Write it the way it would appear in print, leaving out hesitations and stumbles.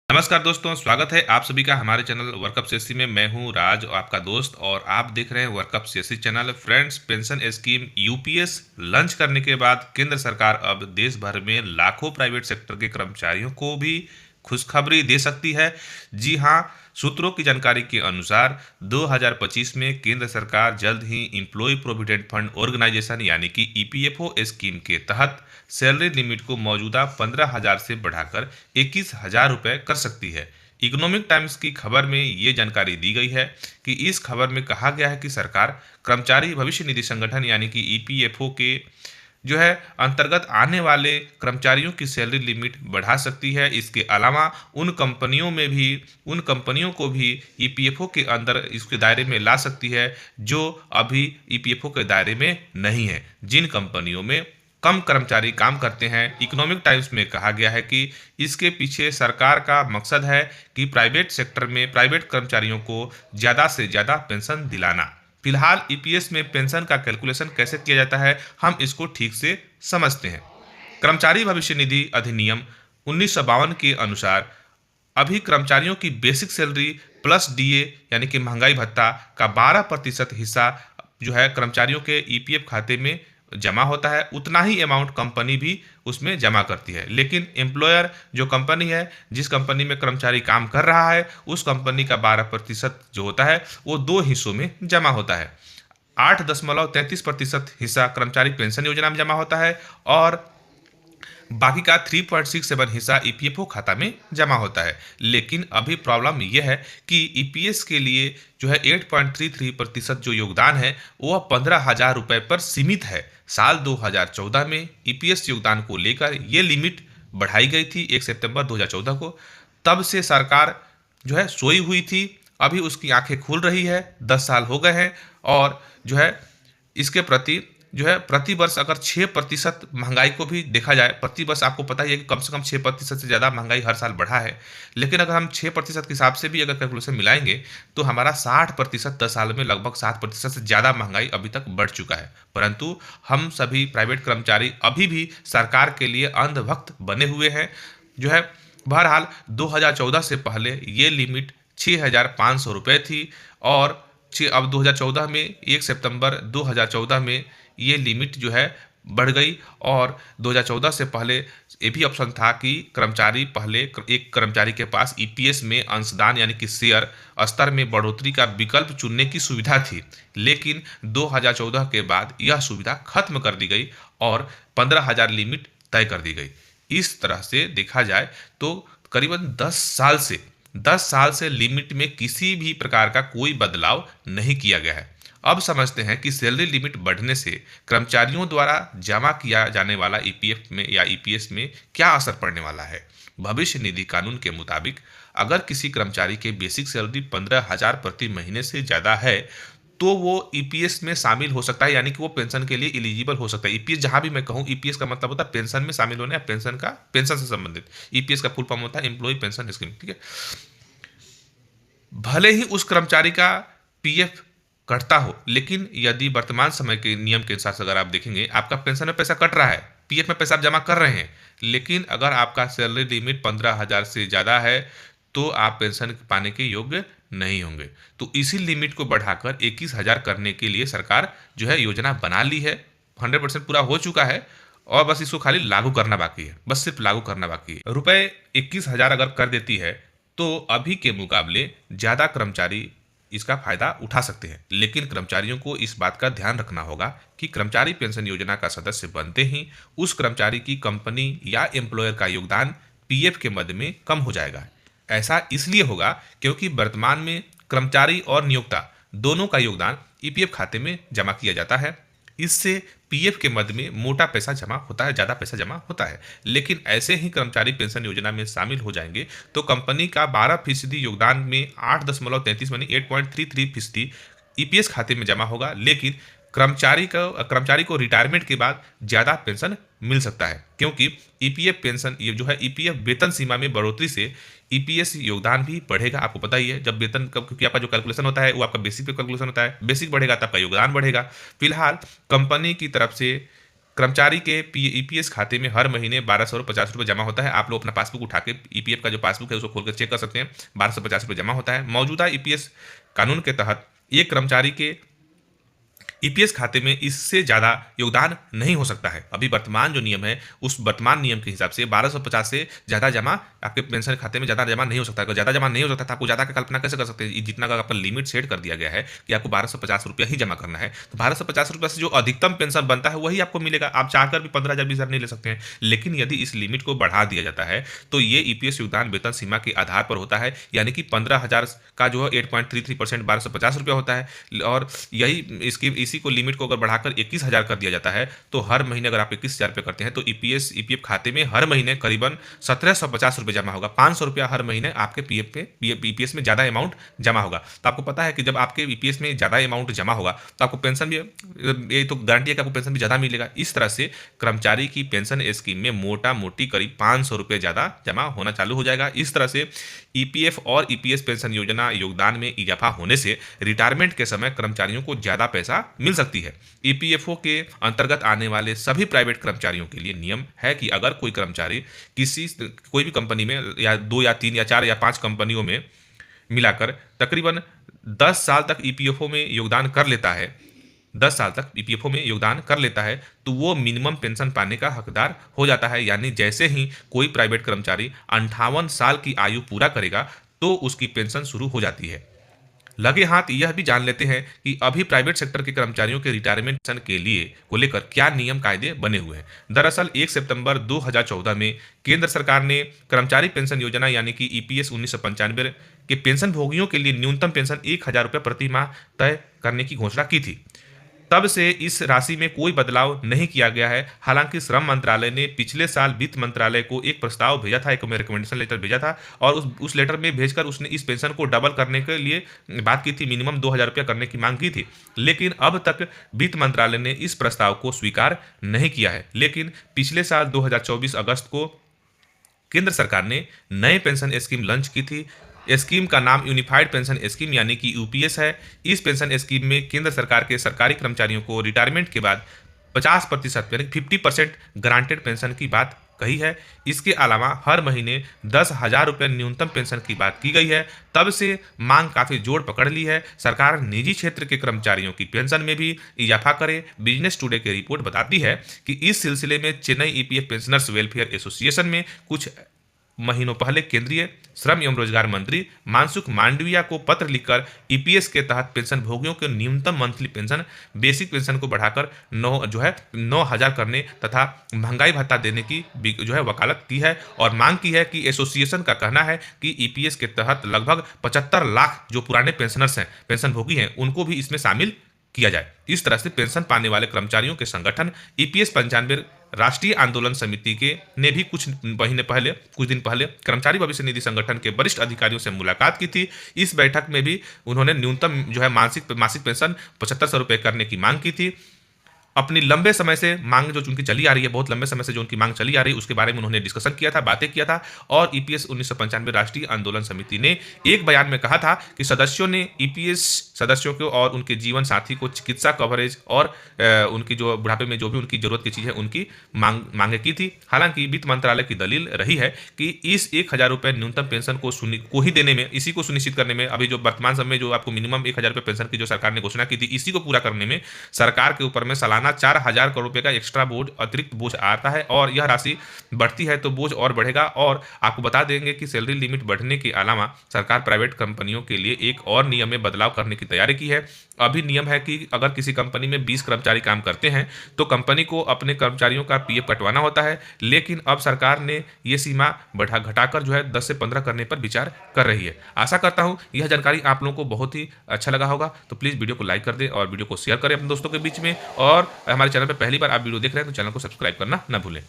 नमस्कार दोस्तों, स्वागत है आप सभी का हमारे चैनल वर्कअप सीएससी में। मैं हूं राज, आपका दोस्त, और आप देख रहे हैं workup CSC channel. Friends, pension scheme UPS launch करने के बाद केंद्र सरकार अब देश भर में लाखों प्राइवेट सेक्टर के कर्मचारियों को भी खुशखबरी दे सकती है। जी हां, सूत्रों की जानकारी के अनुसार 2025 में केंद्र सरकार जल्द ही इम्प्लॉय प्रोविडेंट फंड ऑर्गेनाइजेशन यानी कि ईपीएफओ स्कीम के तहत सैलरी लिमिट को मौजूदा 15,000 से बढ़ाकर 21,000 रुपये कर सकती है। इकोनॉमिक टाइम्स की खबर में ये जानकारी दी गई है कि इस खबर में कहा गया है कि सरकार कर्मचारी भविष्य निधि संगठन यानी कि ईपीएफओ के अंतर्गत आने वाले कर्मचारियों की सैलरी लिमिट बढ़ा सकती है। इसके अलावा उन कंपनियों को भी ईपीएफओ के अंदर इसके दायरे में ला सकती है जो अभी ईपीएफओ के दायरे में नहीं है, जिन कंपनियों में कम कर्मचारी काम करते हैं। इकोनॉमिक टाइम्स में कहा गया है कि इसके पीछे सरकार का मकसद है कि प्राइवेट सेक्टर में प्राइवेट कर्मचारियों को ज़्यादा से ज़्यादा पेंशन दिलाना। फिलहाल ईपीएस में पेंशन का कैलकुलेशन कैसे किया जाता है, हम इसको ठीक से समझते हैं। कर्मचारी भविष्य निधि अधिनियम 1952 के अनुसार अभी कर्मचारियों की बेसिक सैलरी प्लस डीए यानी कि महंगाई भत्ता का 12% हिस्सा कर्मचारियों के ईपीएफ खाते में जमा होता है। उतना ही अमाउंट कंपनी भी उसमें जमा करती है, लेकिन एम्प्लॉयर जो कंपनी है, जिस कंपनी में कर्मचारी काम कर रहा है, उस कंपनी का 12% जो होता है वो दो हिस्सों में जमा होता है। 8.33% हिस्सा कर्मचारी पेंशन योजना में जमा होता है और बाकी का 3.67 हिस्सा ईपीएफओ खाता में जमा होता है। लेकिन अभी प्रॉब्लम यह है कि ईपीएस के लिए 8.33% जो योगदान है वह 15,000 रुपये पर सीमित है। साल 2014 में ईपीएस योगदान को लेकर ये लिमिट बढ़ाई गई थी 1 सितंबर 2014 को। तब से सरकार सोई हुई थी। अभी उसकी आंखें खुल रही है, 10 साल हो गए हैं और इसके प्रति प्रति वर्ष अगर 6% महंगाई को भी देखा जाए, प्रति वर्ष आपको पता ही है कि कम से कम 6% से ज़्यादा महंगाई हर साल बढ़ा है। लेकिन अगर हम 6% के हिसाब से भी अगर कैलकुलेशन मिलाएंगे तो हमारा 60% 10 साल में लगभग 7% से ज़्यादा महंगाई अभी तक बढ़ चुका है। परंतु हम सभी प्राइवेट कर्मचारी अभी भी सरकार के लिए अंधभक्त बने हुए हैं। बहरहाल 2014 से पहले ये लिमिट 6,500 रुपये थी और अब 2014 में 1 सितंबर 2014 में ये लिमिट बढ़ गई। और 2014 से पहले ये भी ऑप्शन था कि एक कर्मचारी के पास ईपीएस में अंशदान यानी कि शेयर स्तर में बढ़ोतरी का विकल्प चुनने की सुविधा थी, लेकिन 2014 के बाद यह सुविधा खत्म कर दी गई और 15,000 लिमिट तय कर दी गई। इस तरह से देखा जाए तो करीबन 10 साल से लिमिट में किसी भी प्रकार का कोई बदलाव नहीं किया गया है। अब समझते हैं कि सैलरी लिमिट बढ़ने से कर्मचारियों द्वारा जमा किया जाने वाला ईपीएफ में या ईपीएस में क्या असर पड़ने वाला है। भविष्य निधि कानून के मुताबिक अगर किसी कर्मचारी के बेसिक सैलरी 15,000 प्रति महीने से ज़्यादा है तो वो ईपीएस में शामिल हो सकता है, यानी कि वो पेंशन के लिए एलिजिबल हो सकता है। ईपीएस जहां भी मैं कहूँ, ईपीएस का मतलब होता है पेंशन में शामिल होने या पेंशन से संबंधित। ईपीएस का फुल फॉर्म होता है एम्प्लॉय पेंशन स्कीम, ठीक है। भले ही उस कर्मचारी का पीएफ कटता हो, लेकिन यदि वर्तमान समय के नियम के अनुसार अगर आप देखेंगे, आपका पेंशन में पैसा कट रहा है, पीएफ में पैसा आप जमा कर रहे हैं, लेकिन अगर आपका सैलरी लिमिट 15,000 से ज़्यादा है तो आप पेंशन पाने के योग्य नहीं होंगे। तो इसी लिमिट को बढ़ाकर 21,000 करने के लिए सरकार योजना बना ली है। 100% पूरा हो चुका है और बस इसको खाली लागू करना बाकी है, बस सिर्फ लागू करना बाकी है। रुपये 21,000 अगर कर देती है तो अभी के मुकाबले ज़्यादा कर्मचारी इसका फायदा उठा सकते हैं। लेकिन कर्मचारियों को इस बात का ध्यान रखना होगा कि कर्मचारी पेंशन योजना का सदस्य बनते ही उस कर्मचारी की कंपनी या एम्प्लॉयर का योगदान पीएफ के मद में कम हो जाएगा। ऐसा इसलिए होगा क्योंकि वर्तमान में कर्मचारी और नियोक्ता दोनों का योगदान ईपीएफ खाते में जमा किया जाता है। इससे पीएफ के मद में मोटा पैसा जमा होता है, ज़्यादा पैसा जमा होता है। लेकिन ऐसे ही कर्मचारी पेंशन योजना में शामिल हो जाएंगे तो कंपनी का 12% योगदान में 8.33 यानी 8.33% ईपीएस खाते में जमा होगा। लेकिन कर्मचारी को रिटायरमेंट के बाद ज़्यादा पेंशन मिल सकता है, क्योंकि ईपीएफ पेंशन ईपीएफ वेतन सीमा में बढ़ोतरी से ईपीएस योगदान भी बढ़ेगा। आपको पता ही है, जब वेतन क्योंकि आपका जो कैलकुलेशन होता है वो आपका बेसिक पे कैलकुलेशन होता है, बेसिक बढ़ेगा तो आपका योगदान बढ़ेगा। फिलहाल कंपनी की तरफ से कर्मचारी के ईपीएस खाते में हर महीने 1250 जमा होता है। आप लोग अपना पासबुक उठा के ईपीएफ का जो पासबुक है उसको खोल कर चेक कर सकते हैं। 1250 जमा होता है। मौजूदा ईपीएस कानून के तहत एक कर्मचारी के ईपीएस खाते में इससे ज़्यादा योगदान नहीं हो सकता है। अभी वर्तमान जो नियम है उस वर्तमान नियम के हिसाब से 1250 से ज़्यादा जमा आपके पेंशन खाते में ज़्यादा जमा नहीं हो सकता। अगर ज़्यादा जमा नहीं हो सकता तो आपको ज़्यादा का कल्पना कैसे कर सकते हैं? जितना का आपका लिमिट सेट कर दिया गया है कि आपको 1250 ही जमा करना है, तो 1250 से जो अधिकतम पेंशन बनता है वही आपको मिलेगा। आप चाहकर भी 15,000 20,000 नहीं ले सकते हैं। लेकिन यदि इस लिमिट को बढ़ा दिया जाता है तो ये ईपीएस योगदान वेतन सीमा के आधार पर होता है, यानी कि 15,000 का जो है 8.33% 1250 होता है। और यही इसी को लिमिट को अगर बढ़ाकर 21,000 कर दिया जाता है तो हर महीने अगर आप 21,000 रुपये करते हैं तो ईपीएफ खाते में हर महीने करीबन 1,750 रुपये जमा होगा। 500 रुपया हर महीने आपके ईपीएस में ज़्यादा अमाउंट जमा होगा। तो आपको पता है कि जब आपके ईपीएस में ज़्यादा अमाउंट जमा होगा तो आपको पेंशन भी, ये तो गारंटी है कि आपको पेंशन भी ज़्यादा मिलेगा। इस तरह से कर्मचारी की पेंशन स्कीम में मोटा मोटी करीब 500 रुपये ज़्यादा जमा होना चालू हो जाएगा। इस तरह से ईपीएफ और ईपीएस पेंशन योजना योगदान में इजाफा होने से रिटायरमेंट के समय कर्मचारियों को ज़्यादा पैसा मिल सकती है। ईपीएफओ के अंतर्गत आने वाले सभी प्राइवेट कर्मचारियों के लिए नियम है कि अगर कोई कर्मचारी कोई भी कंपनी में या 2 या 3 या 4 या 5 कंपनियों में मिलाकर तकरीबन 10 साल तक ईपीएफओ में योगदान कर लेता है, 10 साल तक ईपीएफओ में योगदान कर लेता है तो वो मिनिमम पेंशन पाने का हकदार हो जाता है। यानी जैसे ही कोई प्राइवेट कर्मचारी 58 साल की आयु पूरा करेगा तो उसकी पेंशन शुरू हो जाती है। लगे हाथ यह भी जान लेते हैं कि अभी प्राइवेट सेक्टर के कर्मचारियों के रिटायरमेंट पेंशन के लिए को लेकर क्या नियम कायदे बने हुए हैं। दरअसल 1 सितंबर 2014 में केंद्र सरकार ने कर्मचारी पेंशन योजना यानी कि ईपीएस 1995 के पेंशन भोगियों के लिए न्यूनतम पेंशन 1,000 रुपये प्रति माह तय करने की घोषणा की थी। तब से इस राशि में कोई बदलाव नहीं किया गया है। हालांकि श्रम मंत्रालय ने पिछले साल वित्त मंत्रालय को एक प्रस्ताव भेजा था, एक रिकमेंडेशन लेटर भेजा था और उस लेटर में भेजकर उसने इस पेंशन को डबल करने के लिए बात की थी, मिनिमम 2,000 रुपया करने की मांग की थी। लेकिन अब तक वित्त मंत्रालय ने इस प्रस्ताव को स्वीकार नहीं किया है। लेकिन पिछले साल 2024 अगस्त को केंद्र सरकार ने नए पेंशन स्कीम लॉन्च की थी। स्कीम का नाम यूनिफाइड पेंशन स्कीम यानी कि यूपीएस है। इस पेंशन स्कीम में केंद्र सरकार के सरकारी कर्मचारियों को रिटायरमेंट के बाद 50% यानी 50% गारंटेड पेंशन की बात कही है। इसके अलावा हर महीने 10,000 रुपये न्यूनतम पेंशन की बात की गई है। तब से मांग काफ़ी जोर पकड़ ली है। सरकार निजी क्षेत्र के कर्मचारियों की पेंशन में भी इजाफा करे। बिजनेस टुडे की रिपोर्ट बताती है कि इस सिलसिले में Chennai EPF pensioners welfare association में कुछ महीनों पहले केंद्रीय श्रम एवं रोजगार मंत्री मनसुख मांडविया को पत्र लिखकर ईपीएस के तहत पेंशन भोगियों के न्यूनतम मंथली पेंशन बेसिक पेंशन को बढ़ाकर 9,000 करने तथा महंगाई भत्ता देने की वकालत की है और मांग की है कि एसोसिएशन का कहना है कि ईपीएस के तहत लगभग 75 लाख जो पुराने पेंशनर्स हैं, पेंशन भोगी हैं, उनको भी इसमें शामिल किया जाए। इस तरह से पेंशन पाने वाले कर्मचारियों के संगठन ईपीएस 95 राष्ट्रीय आंदोलन समिति के ने भी कुछ दिन पहले कर्मचारी भविष्य निधि संगठन के वरिष्ठ अधिकारियों से मुलाकात की थी। इस बैठक में भी उन्होंने न्यूनतम मासिक पेंशन 7,500 रुपये करने की मांग की थी। अपनी लंबे समय से मांग जो उनकी चली आ रही है, बहुत लंबे समय से जो उनकी मांग चली आ रही है, उसके बारे में उन्होंने डिस्कशन किया था, बातें किया था। और ईपीएस 1995 राष्ट्रीय आंदोलन समिति ने एक बयान में कहा था कि सदस्यों ने ईपीएस सदस्यों को और उनके जीवन साथी को चिकित्सा कवरेज और उनकी जो बुढ़ापे में जो भी उनकी जरूरत की चीज़ है उनकी मांगे की थी। हालांकि वित्त मंत्रालय की दलील रही है कि इस 1,000 रुपये न्यूनतम पेंशन को ही देने में, इसी को सुनिश्चित करने में, अभी जो वर्तमान समय में जो आपको मिनिमम 1,000 रुपये पेंशन की जो सरकार ने घोषणा की थी, इसी को पूरा करने में सरकार के ऊपर में सालाना 4,000 करोड़ रुपए का एक्स्ट्रा बोझ, अतिरिक्त बोझ आता है और यह राशि बढ़ती है तो बोझ और बढ़ेगा। और आपको बता देंगे कि सैलरी लिमिट बढ़ने के अलावा सरकार प्राइवेट कंपनियों के लिए एक और नियम में बदलाव करने की तैयारी की है। अभी नियम है कि अगर किसी कंपनी में 20 कर्मचारी काम करते हैं तो कंपनी को अपने कर्मचारियों का पीएफ कटवाना होता है। लेकिन अब सरकार ने ये सीमा घटाकर 10 से 15 करने पर विचार कर रही है। आशा करता हूँ यह जानकारी आप लोगों को बहुत ही अच्छा लगा होगा। तो प्लीज़ वीडियो को लाइक कर दें और वीडियो को शेयर करें अपने दोस्तों के बीच में। और हमारे चैनल पर पहली बार आप वीडियो देख रहे हैं तो चैनल को सब्सक्राइब करना ना भूलें।